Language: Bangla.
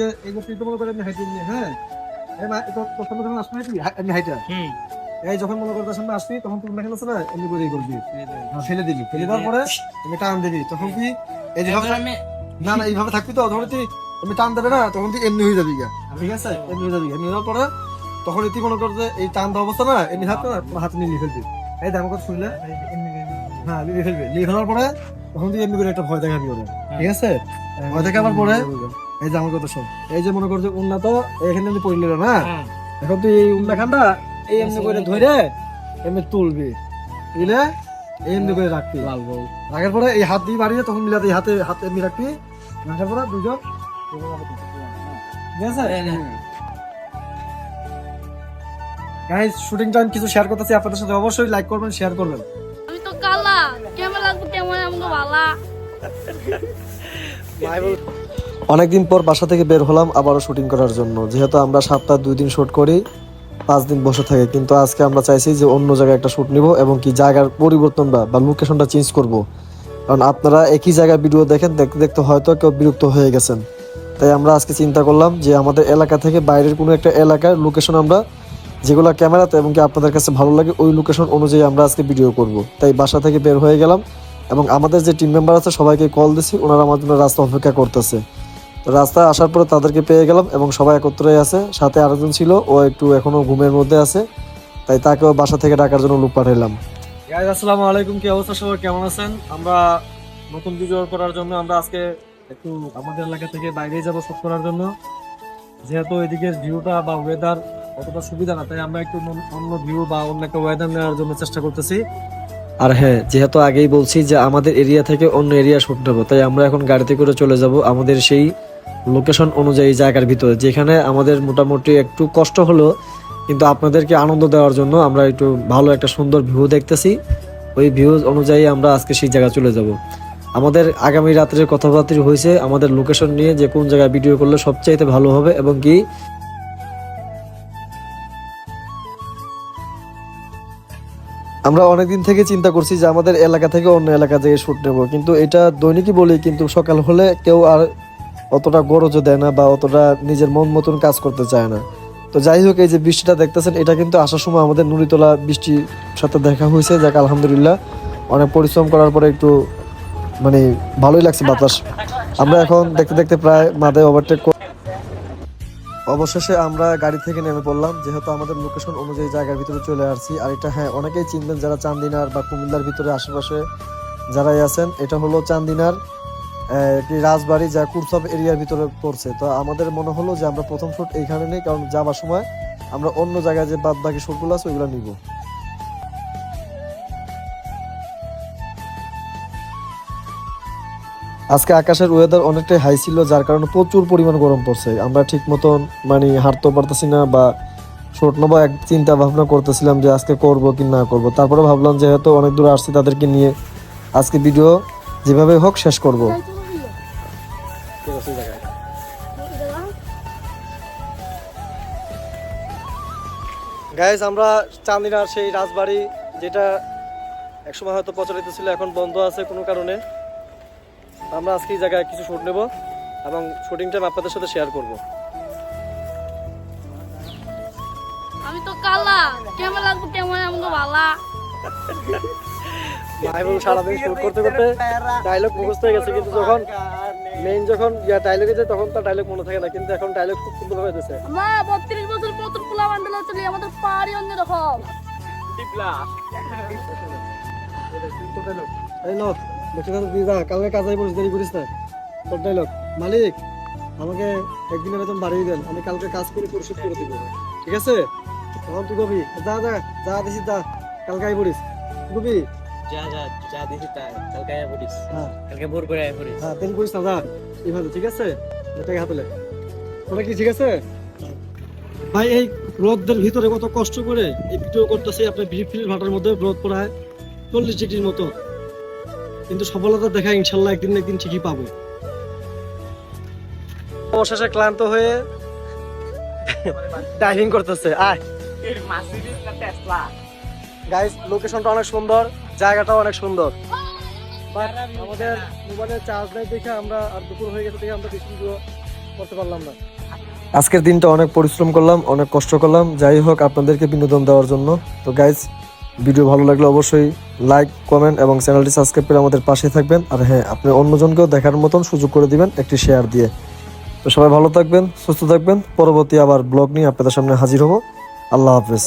যে এই যে তুই মনে করে এমনি হাইট নিয়ে, হ্যাঁ তোর সামনে যখন আসবে এমনি হাইটা, এই যখন মনে করতে সামনে আসবি তখন তুই মেখান আছে না এমনি করেই করবি, ফেলে দিবি, ফেলে দেওয়ার পরে এমনি টান দিবি, তখন কি এই যে না না এইভাবে থাকবি তো, ধরে তুই এমনি টান দেবে না, তখন তুই এমনি হয়ে যাবি গা, ঠিক আছে, এমনি হয়ে যাবি, এমনি হওয়ার পরে তখন তুই মনে কর যে এই টান দেওয়া অবস্থা না এমনি হাত না তোমার হাতে নিয়ে ফেলবি, এই দাম কথা শুনলে হ্যাঁ নিয়ে ফেলবি, নিয়ে ফেলার পরে তখন তুই এমনি করে একটা ভয় দেখাবি ওরা, ঠিক আছে, ভয় দেখাবার পরে এই যে আমার কথা শোন, এই যে মনে কর যে উন্নত এখানে এমনি পড়লি না, এখন তুই এই উন্নাখানটা এই এমনি করে ধরে এমনি তুলবি, তুলে এমনি করে রাখবি, রাখার পরে এই হাত দিয়ে বাড়িয়ে তখন মিলাতে হাতে হাতে এমনি রাখবি, রাখার পরে দুজন ঠিক আছে। গাইস শুটিং টাইম কিছু শেয়ার করতেছি আপনাদের সাথে, অবশ্যই লাইক করবেন, শেয়ার করবেন। আমি তো কালা ক্যামেরা কেমন আমাকে ভালা। অনেকদিন পর বাসা থেকে বের হলাম আবারও শুটিং করার জন্য, যেহেতু আমরা সপ্তাহে 2 দিন শুট করি, 5 দিন বসে থাকি, কিন্তু আজকে আমরা চাইছি যে অন্য জায়গায় একটা শুট নিব এবং কি জায়গার পরিবর্তনটা বা লোকেশনটা চেঞ্জ করব, কারণ আপনারা একই জায়গায় ভিডিও দেখেন, দেখতে দেখতে হয়তো কেউ বিরক্ত হয়ে গেছেন, তাই আমরা আজকে চিন্তা করলাম যে আমাদের এলাকা থেকে বাইরের কোনো একটা এলাকার লোকেশন আমরা যেগুলো ক্যামেরাতে এবং কি আপনাদের কাছে ভালো লাগে ওই লোকেশন অনুযায়ী আমরা আজকে ভিডিও করব। তাই বাসা থেকে বের হয়ে গেলাম এবং আমাদের যে টিম মেম্বার আছে সবাইকে কল দিছি, ওনারা আমার জন্য রাস্তা অপেক্ষা করতেছে। তো রাস্তায় আসার পরে তাদেরকে পেয়ে গেলাম এবং সবাই একত্রে আছে, সাথে আরেকজন ছিল, ও একটু এখনো ঘুমের মধ্যে আছে, তাই তাকেও বাসা থেকে ডাকার জন্য লোক পাঠাইলাম। গাইস আসসালামু আলাইকুম, কি অবস্থা সবার, কেমন আছেন? আমরা নতুন ভিডিও করার জন্য আমরা আজকে একটু আমাদের এলাকা থেকে বাইরে যাব শুট করার জন্য, যেহেতু এদিকে ভিউটা বা ওয়েদার অতটা সুবিধা না, তাই আমরা একটু অন্য ভিউ বা অন্য একটা ওয়েদার নেওয়ার জন্য চেষ্টা করতেছি। আর হ্যাঁ, যেহেতু আগেই বলছি যে আমাদের এরিয়া থেকে অন্য এরিয়া শুট নেবো, তাই আমরা এখন গাড়িতে করে চলে যাব আমাদের সেই লোকেশন অনুযায়ী জায়গার ভিতরে, যেখানে আমাদের মোটামুটি একটু কষ্ট হলো কিন্তু আপনাদেরকে আনন্দ দেওয়ার জন্য আমরা একটু ভালো একটা সুন্দর ভিউ দেখতেছি, ওই ভিউ অনুযায়ী আমরা আজকে সেই জায়গায় চলে যাব। আমাদের আগামী রাত্রের কথাবার্তা হয়েছে আমাদের লোকেশন নিয়ে, যে কোন জায়গায় ভিডিও করলে সবচাইতে ভালো হবে এবং কি আমরা অনেকদিন থেকে চিন্তা করছি যে আমাদের এলাকা থেকে অন্য এলাকা থেকে শুট নেব, কিন্তু এটা দৈনিকই বলি, কিন্তু সকাল হলে কেউ আর অতটা গরজ দেয় না বা অতটা নিজের মন মতন কাজ করতে চায় না। তো যাই হোক, এই যে বৃষ্টিটা দেখতেছেন এটা কিন্তু আসার সময় আমাদের নুড়িতলা বৃষ্টির সাথে দেখা হয়েছে, যাক আলহামদুলিল্লাহ, অনেক পরিশ্রম করার পরে একটু মানে ভালোই লাগছে বাতাস। আমরা এখন দেখতে দেখতে প্রায় মাথায় ওভারটেক, অবশেষে আমরা গাড়ি থেকে নেমে পড়লাম, যেহেতু আমাদের লোকেশন অনুযায়ী জায়গার ভিতরে চলে আসছি। আর এটা হ্যাঁ অনেকেই চিনবেন যারা চান্দিনার বা কুমিল্লার ভিতরে আশেপাশে যারাই আছেন, এটা হলো চান্দিনার একটি রাজবাড়ি যা কুরসব এরিয়ার ভিতরে পড়ছে। তো আমাদের মনে হলো যে আমরা প্রথম শুট এইখানে নেই, কারণ যাবার সময় আমরা অন্য জায়গায় যে বাদ বাকি শুটগুলো আছে ওইগুলো নিব। আজকে আকাশের ওয়েদার অনেকটাই হাই ছিল, যার কারণে প্রচুর পরিমাণ গরম পড়ছে, আমরা ঠিক মতন মানে হাঁটতেও পারতেছি না বা শুট নেবো এক চিন্তা ভাবনা করতেছিলাম যে আজকে করব কি না করব, তারপরে ভাবলাম যেহেতু অনেক দূর আসছি তাদেরকে নিয়ে আজকে ভিডিও যেভাবে হোক শেষ করব। গাইজ আমরা চান্দিনার সেই রাজবাড়ি, যেটা একসময় হয়তো প্রচলিত ছিল, এখন বন্ধ আছে কোনো কারণে, আমরা আজকে এই জায়গায় কিছু শুট নেব এবং শুটিংটা আপনাদের সাথে শেয়ার করব। আমি তো কালা ক্যামেরা কেমন আমাকে ভালা। ভাই বোন সারাদিন শুট করতে করতে ডায়লগ মুখস্থ হয়ে গেছে, কিন্তু যখন মেইন যখন ডায়লগে যায় তখন তার ডায়লগ মনে থাকে না, কিন্তু এখন ডায়লগ খুব সুন্দর হয়ে গেছে। মা 32 বছর নতুন পোলা বান্ডেল চলি, আমাদের পাড়ি অন্য রকম টিপলা। এই লোক দেখতে দিদা কালকে কাজে বলিস, দেরি করিস না, তোর ডায়লগ মালিক আমাকে একদিনের বেতন বাড়িয়ে দেন, আমি কালকে কাজ করে পরিশোধ করে দিব, ঠিক আছে? তখন তুই কবি যা যা যা দিছিস যা, কালকে আই পড়িস, কবি যা যা যা দিছি তাই কালকে আয়া পড়িস, হ্যাঁ কালকে ভোর করে আয়া পড়িস। হ্যাঁ তেল করিস না, যা এইভাবে, ঠিক আছে? এটাকে হাতে লে ওটা কি, ঠিক আছে? ভাই এই রোদের ভিতরে কত কষ্ট করে এই ভিডিও করতেছি, আপনার ফিল ভাটার মধ্যে রোদ প্রায় 40 ডিগ্রির মতো, কিন্তু সফলতা দেখা ইনশাল্লাহ একদিন না একদিন ঠিকই পাবো। অবশেষে ক্লান্ত হয়ে ডাইভিং করতেছে। আয় গাইস, লোকেশনটা অনেক সুন্দর, জায়গাটাও অনেক সুন্দর, বাট আমাদের মোবাইলের চার্জ নাই দেখে আমরা, আর দুপুর হয়ে গেছে দেখে আমরা বেশি ভিডিও করতে পারলাম না। আজকের দিনটা অনেক পরিশ্রম করলাম, অনেক কষ্ট করলাম, যাই হোক আপনাদেরকে বিনোদন দেওয়ার জন্য। তো গাইজ, ভিডিও ভালো লাগলে অবশ্যই লাইক, কমেন্ট এবং চ্যানেলটি সাবস্ক্রাইব করে আমাদের পাশে থাকবেন। আর হ্যাঁ, আপনি অন্যজনকেও দেখার মতন সুযোগ করে দিবেন একটি শেয়ার দিয়ে। তো সবাই ভালো থাকবেন, সুস্থ থাকবেন। পরবর্তী আবার ব্লগ নিয়ে আপনাদের সামনে হাজির হব। আল্লাহ হাফেজ।